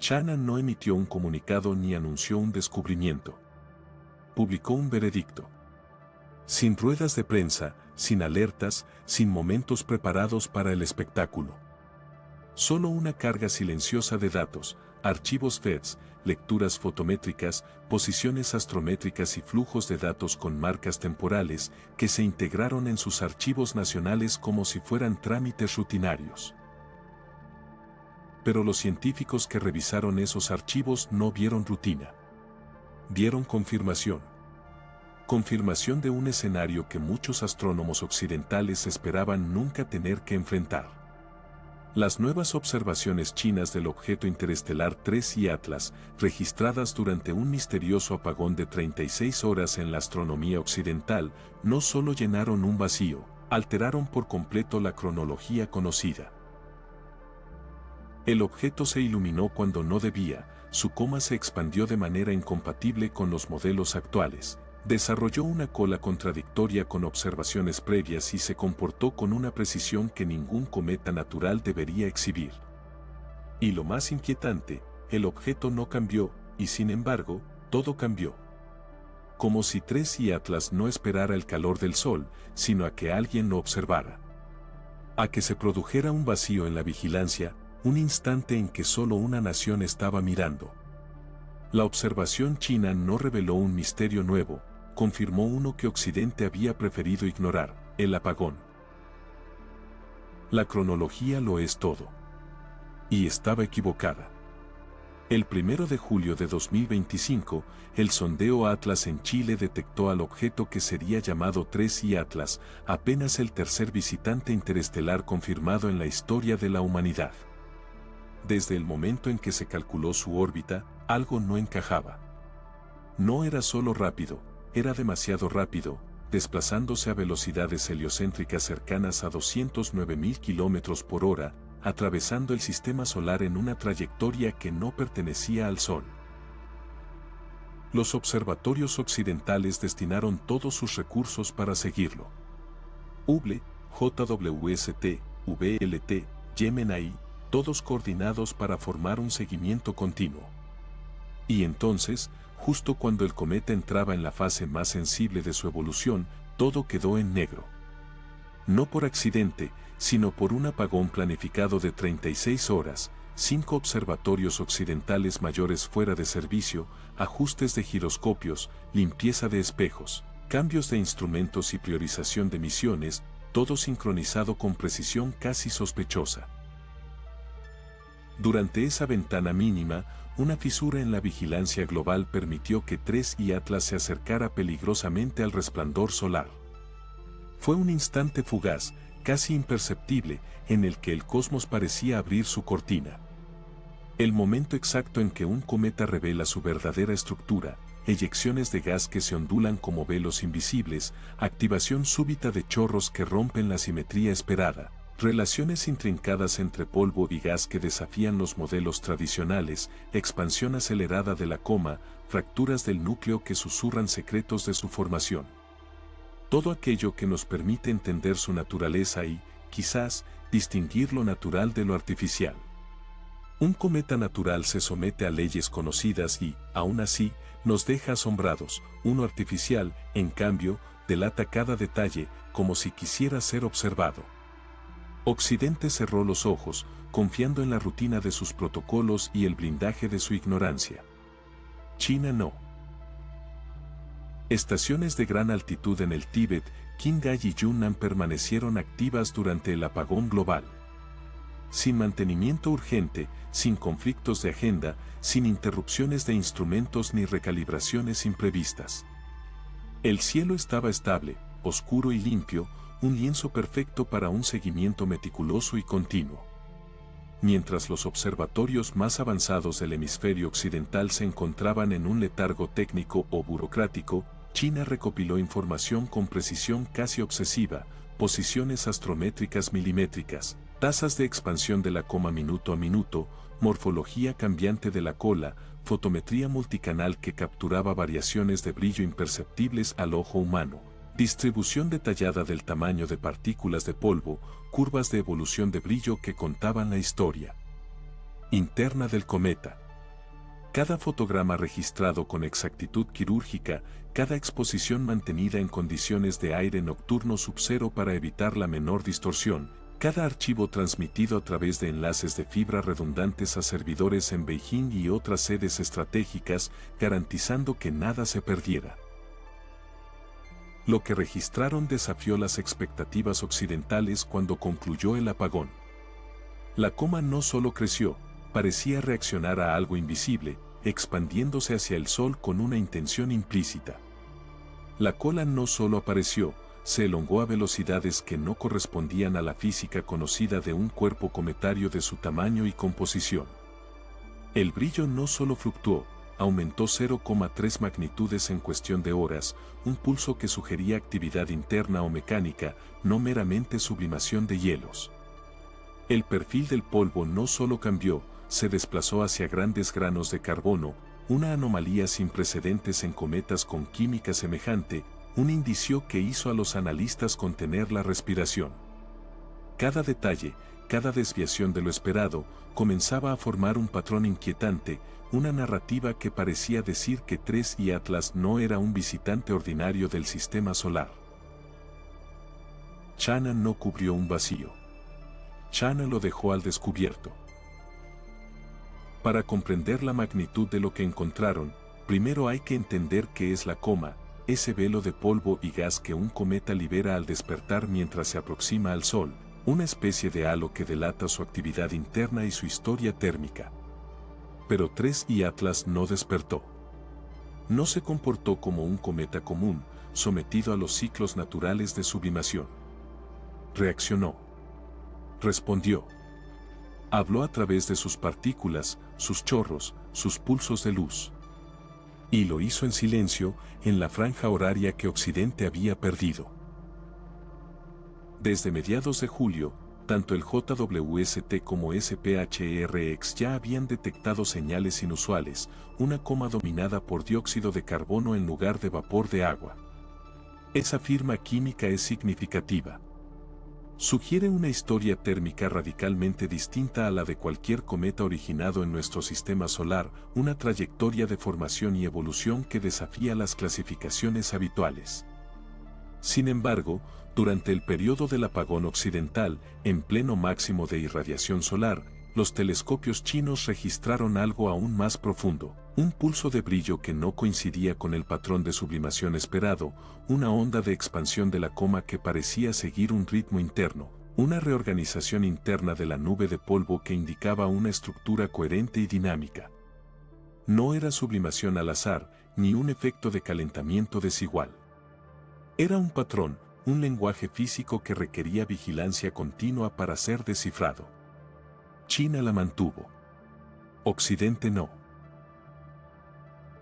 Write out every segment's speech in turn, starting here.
China no emitió un comunicado ni anunció un descubrimiento. Publicó un veredicto. Sin ruedas de prensa, sin alertas, sin momentos preparados para el espectáculo. Solo una carga silenciosa de datos, archivos FEDS, lecturas fotométricas, posiciones astrométricas y flujos de datos con marcas temporales que se integraron en sus archivos nacionales como si fueran trámites rutinarios. Pero los científicos que revisaron esos archivos no vieron rutina. Vieron confirmación. Confirmación de un escenario que muchos astrónomos occidentales esperaban nunca tener que enfrentar. Las nuevas observaciones chinas del objeto interestelar 3I Atlas, registradas durante un misterioso apagón de 36 horas en la astronomía occidental, no solo llenaron un vacío, alteraron por completo la cronología conocida. El objeto se iluminó cuando no debía, su coma se expandió de manera incompatible con los modelos actuales, desarrolló una cola contradictoria con observaciones previas y se comportó con una precisión que ningún cometa natural debería exhibir. Y lo más inquietante, el objeto no cambió, y sin embargo, todo cambió. Como si 3I Atlas no esperara el calor del Sol, sino a que alguien lo observara. A que se produjera un vacío en la vigilancia, un instante en que solo una nación estaba mirando. La observación china no reveló un misterio nuevo, confirmó uno que Occidente había preferido ignorar, el apagón. La cronología lo es todo. Y estaba equivocada. El 1 de julio de 2025, el sondeo Atlas en Chile detectó al objeto que sería llamado 3I Atlas, apenas el tercer visitante interestelar confirmado en la historia de la humanidad. Desde el momento en que se calculó su órbita, algo no encajaba. No era solo rápido, era demasiado rápido, desplazándose a velocidades heliocéntricas cercanas a 209.000 km por hora, atravesando el sistema solar en una trayectoria que no pertenecía al Sol. Los observatorios occidentales destinaron todos sus recursos para seguirlo. Hubble, JWST, VLT, Gemini, todos coordinados para formar un seguimiento continuo. Y entonces, justo cuando el cometa entraba en la fase más sensible de su evolución, todo quedó en negro. No por accidente, sino por un apagón planificado de 36 horas, 5 observatorios occidentales mayores fuera de servicio, ajustes de giroscopios, limpieza de espejos, cambios de instrumentos y priorización de misiones, todo sincronizado con precisión casi sospechosa. Durante esa ventana mínima, una fisura en la vigilancia global permitió que 3I Atlas se acercara peligrosamente al resplandor solar. Fue un instante fugaz, casi imperceptible, en el que el cosmos parecía abrir su cortina. El momento exacto en que un cometa revela su verdadera estructura, eyecciones de gas que se ondulan como velos invisibles, activación súbita de chorros que rompen la simetría esperada, relaciones intrincadas entre polvo y gas que desafían los modelos tradicionales, expansión acelerada de la coma, fracturas del núcleo que susurran secretos de su formación. Todo aquello que nos permite entender su naturaleza y, quizás, distinguir lo natural de lo artificial. Un cometa natural se somete a leyes conocidas y, aún así, nos deja asombrados. Uno artificial, en cambio, delata cada detalle, como si quisiera ser observado. Occidente cerró los ojos, confiando en la rutina de sus protocolos y el blindaje de su ignorancia. China no. Estaciones de gran altitud en el Tíbet, Qinghai y Yunnan permanecieron activas durante el apagón global. Sin mantenimiento urgente, sin conflictos de agenda, sin interrupciones de instrumentos ni recalibraciones imprevistas. El cielo estaba estable, oscuro y limpio, un lienzo perfecto para un seguimiento meticuloso y continuo. Mientras los observatorios más avanzados del hemisferio occidental se encontraban en un letargo técnico o burocrático, China recopiló información con precisión casi obsesiva, posiciones astrométricas milimétricas, tasas de expansión de la coma minuto a minuto, morfología cambiante de la cola, fotometría multicanal que capturaba variaciones de brillo imperceptibles al ojo humano, distribución detallada del tamaño de partículas de polvo, curvas de evolución de brillo que contaban la historia interna del cometa. Cada fotograma registrado con exactitud quirúrgica, cada exposición mantenida en condiciones de aire nocturno sub-cero para evitar la menor distorsión, cada archivo transmitido a través de enlaces de fibra redundantes a servidores en Beijing y otras sedes estratégicas, garantizando que nada se perdiera. Lo que registraron desafió las expectativas occidentales cuando concluyó el apagón. La coma no solo creció, parecía reaccionar a algo invisible, expandiéndose hacia el Sol con una intención implícita. La cola no solo apareció, se elongó a velocidades que no correspondían a la física conocida de un cuerpo cometario de su tamaño y composición. El brillo no solo fluctuó, aumentó 0,3 magnitudes en cuestión de horas, un pulso que sugería actividad interna o mecánica, no meramente sublimación de hielos. El perfil del polvo no solo cambió, se desplazó hacia grandes granos de carbono, una anomalía sin precedentes en cometas con química semejante, un indicio que hizo a los analistas contener la respiración. Cada detalle, cada desviación de lo esperado, comenzaba a formar un patrón inquietante, una narrativa que parecía decir que 3I Atlas no era un visitante ordinario del sistema solar. Chana no cubrió un vacío. Chana lo dejó al descubierto. Para comprender la magnitud de lo que encontraron, primero hay que entender qué es la coma, ese velo de polvo y gas que un cometa libera al despertar mientras se aproxima al Sol, una especie de halo que delata su actividad interna y su historia térmica. Pero 3I Atlas no despertó. No se comportó como un cometa común, sometido a los ciclos naturales de sublimación. Reaccionó. Respondió. Habló a través de sus partículas, sus chorros, sus pulsos de luz. Y lo hizo en silencio, en la franja horaria que Occidente había perdido. Desde mediados de julio, tanto el JWST como SPHRX ya habían detectado señales inusuales, una coma dominada por dióxido de carbono en lugar de vapor de agua. Esa firma química es significativa. Sugiere una historia térmica radicalmente distinta a la de cualquier cometa originado en nuestro sistema solar, una trayectoria de formación y evolución que desafía las clasificaciones habituales. Sin embargo, durante el periodo del apagón occidental, en pleno máximo de irradiación solar, los telescopios chinos registraron algo aún más profundo, un pulso de brillo que no coincidía con el patrón de sublimación esperado, una onda de expansión de la coma que parecía seguir un ritmo interno, una reorganización interna de la nube de polvo que indicaba una estructura coherente y dinámica. No era sublimación al azar, ni un efecto de calentamiento desigual. Era un patrón, un lenguaje físico que requería vigilancia continua para ser descifrado. China la mantuvo. Occidente no.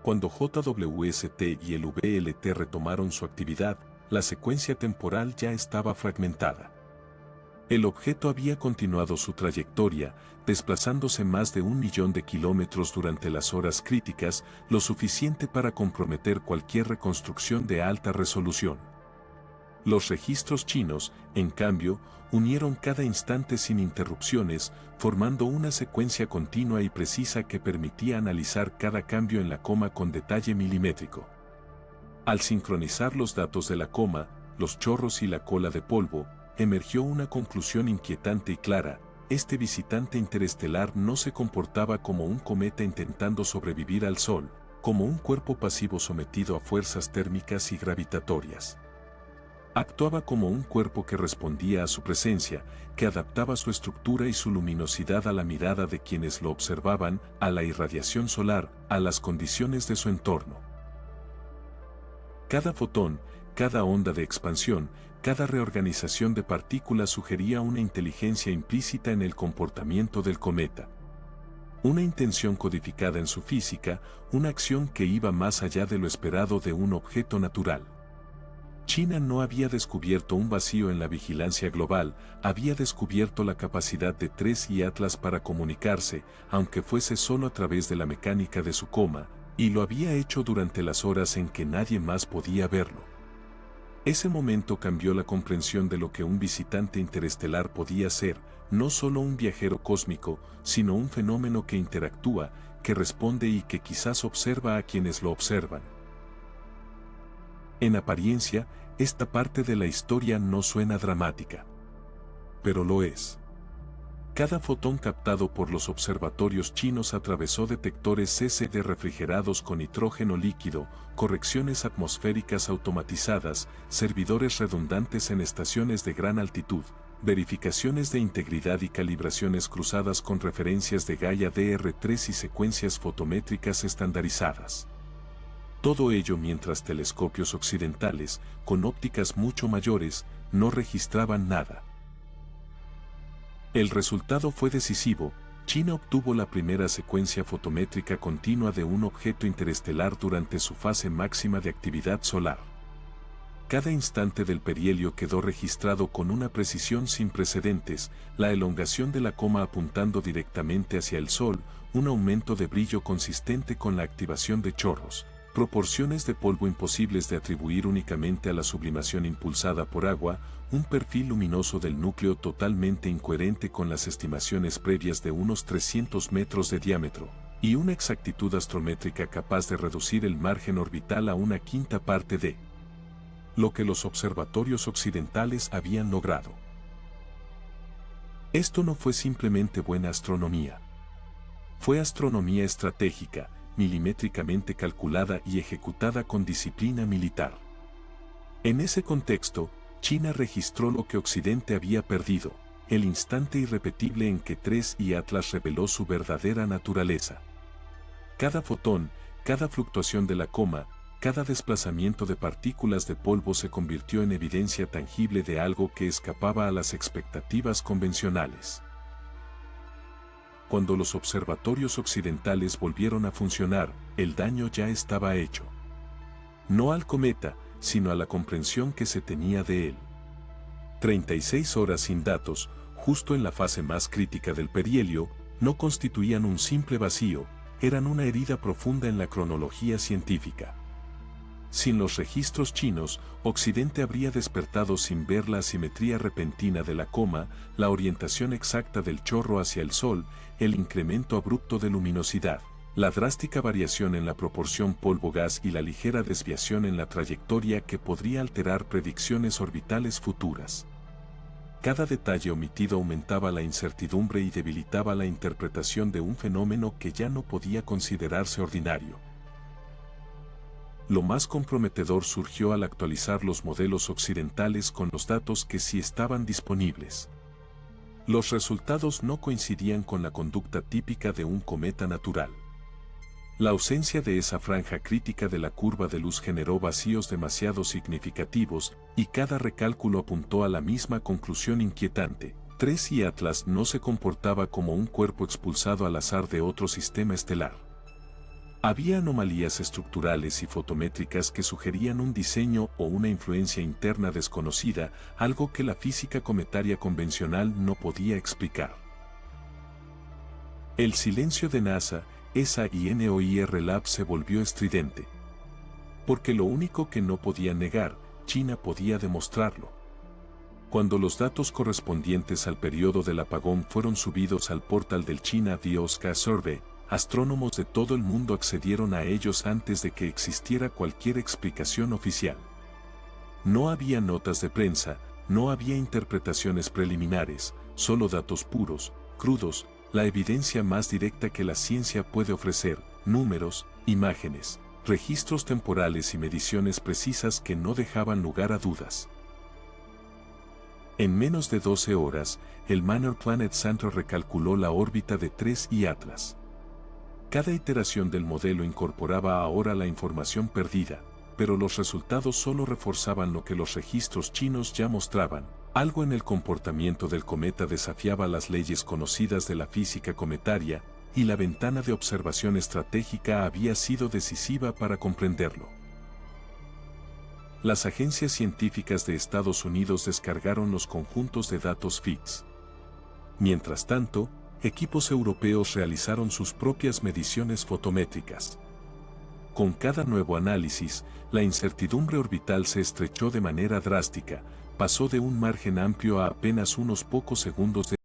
Cuando JWST y el VLT retomaron su actividad, la secuencia temporal ya estaba fragmentada. El objeto había continuado su trayectoria, desplazándose más de 1 millón de kilómetros durante las horas críticas, lo suficiente para comprometer cualquier reconstrucción de alta resolución. Los registros chinos, en cambio, unieron cada instante sin interrupciones, formando una secuencia continua y precisa que permitía analizar cada cambio en la coma con detalle milimétrico. Al sincronizar los datos de la coma, los chorros y la cola de polvo, emergió una conclusión inquietante y clara: este visitante interestelar no se comportaba como un cometa intentando sobrevivir al Sol, como un cuerpo pasivo sometido a fuerzas térmicas y gravitatorias. Actuaba como un cuerpo que respondía a su presencia, que adaptaba su estructura y su luminosidad a la mirada de quienes lo observaban, a la irradiación solar, a las condiciones de su entorno. Cada fotón, cada onda de expansión, cada reorganización de partículas sugería una inteligencia implícita en el comportamiento del cometa. Una intención codificada en su física, una acción que iba más allá de lo esperado de un objeto natural. China no había descubierto un vacío en la vigilancia global, había descubierto la capacidad de 3I Atlas para comunicarse, aunque fuese solo a través de la mecánica de su coma, y lo había hecho durante las horas en que nadie más podía verlo. Ese momento cambió la comprensión de lo que un visitante interestelar podía ser, no solo un viajero cósmico, sino un fenómeno que interactúa, que responde y que quizás observa a quienes lo observan. En apariencia, esta parte de la historia no suena dramática. Pero lo es. Cada fotón captado por los observatorios chinos atravesó detectores CCD refrigerados con nitrógeno líquido, correcciones atmosféricas automatizadas, servidores redundantes en estaciones de gran altitud, verificaciones de integridad y calibraciones cruzadas con referencias de Gaia DR3 y secuencias fotométricas estandarizadas. Todo ello mientras telescopios occidentales, con ópticas mucho mayores, no registraban nada. El resultado fue decisivo. China obtuvo la primera secuencia fotométrica continua de un objeto interestelar durante su fase máxima de actividad solar. Cada instante del perihelio quedó registrado con una precisión sin precedentes, la elongación de la coma apuntando directamente hacia el Sol, un aumento de brillo consistente con la activación de chorros, proporciones de polvo imposibles de atribuir únicamente a la sublimación impulsada por agua, un perfil luminoso del núcleo totalmente incoherente con las estimaciones previas de unos 300 metros de diámetro, y una exactitud astrométrica capaz de reducir el margen orbital a una quinta parte de lo que los observatorios occidentales habían logrado. Esto no fue simplemente buena astronomía. Fue astronomía estratégica, milimétricamente calculada y ejecutada con disciplina militar. En ese contexto, China registró lo que Occidente había perdido, el instante irrepetible en que 3I Atlas reveló su verdadera naturaleza. Cada fotón, cada fluctuación de la coma, cada desplazamiento de partículas de polvo se convirtió en evidencia tangible de algo que escapaba a las expectativas convencionales. Cuando los observatorios occidentales volvieron a funcionar, el daño ya estaba hecho. No al cometa, sino a la comprensión que se tenía de él. 36 horas sin datos, justo en la fase más crítica del perihelio, no constituían un simple vacío, eran una herida profunda en la cronología científica. Sin los registros chinos, Occidente habría despertado sin ver la asimetría repentina de la coma, la orientación exacta del chorro hacia el Sol, el incremento abrupto de luminosidad, la drástica variación en la proporción polvo-gas y la ligera desviación en la trayectoria que podría alterar predicciones orbitales futuras. Cada detalle omitido aumentaba la incertidumbre y debilitaba la interpretación de un fenómeno que ya no podía considerarse ordinario. Lo más comprometedor surgió al actualizar los modelos occidentales con los datos que sí estaban disponibles. Los resultados no coincidían con la conducta típica de un cometa natural. La ausencia de esa franja crítica de la curva de luz generó vacíos demasiado significativos, y cada recálculo apuntó a la misma conclusión inquietante. 3I Atlas no se comportaba como un cuerpo expulsado al azar de otro sistema estelar. Había anomalías estructurales y fotométricas que sugerían un diseño o una influencia interna desconocida, algo que la física cometaria convencional no podía explicar. El silencio de NASA, ESA y NOIR Lab se volvió estridente. Porque lo único que no podía negar, China podía demostrarlo. Cuando los datos correspondientes al periodo del apagón fueron subidos al portal del China Biosca Survey, astrónomos de todo el mundo accedieron a ellos antes de que existiera cualquier explicación oficial. No había notas de prensa, no había interpretaciones preliminares, solo datos puros, crudos, la evidencia más directa que la ciencia puede ofrecer, números, imágenes, registros temporales y mediciones precisas que no dejaban lugar a dudas. En menos de 12 horas, el Minor Planet Center recalculó la órbita de 3I Atlas. Cada iteración del modelo incorporaba ahora la información perdida, pero los resultados solo reforzaban lo que los registros chinos ya mostraban. Algo en el comportamiento del cometa desafiaba las leyes conocidas de la física cometaria, y la ventana de observación estratégica había sido decisiva para comprenderlo. Las agencias científicas de Estados Unidos descargaron los conjuntos de datos FIX. Mientras tanto, equipos europeos realizaron sus propias mediciones fotométricas. Con cada nuevo análisis, la incertidumbre orbital se estrechó de manera drástica, pasó de un margen amplio a apenas unos pocos segundos de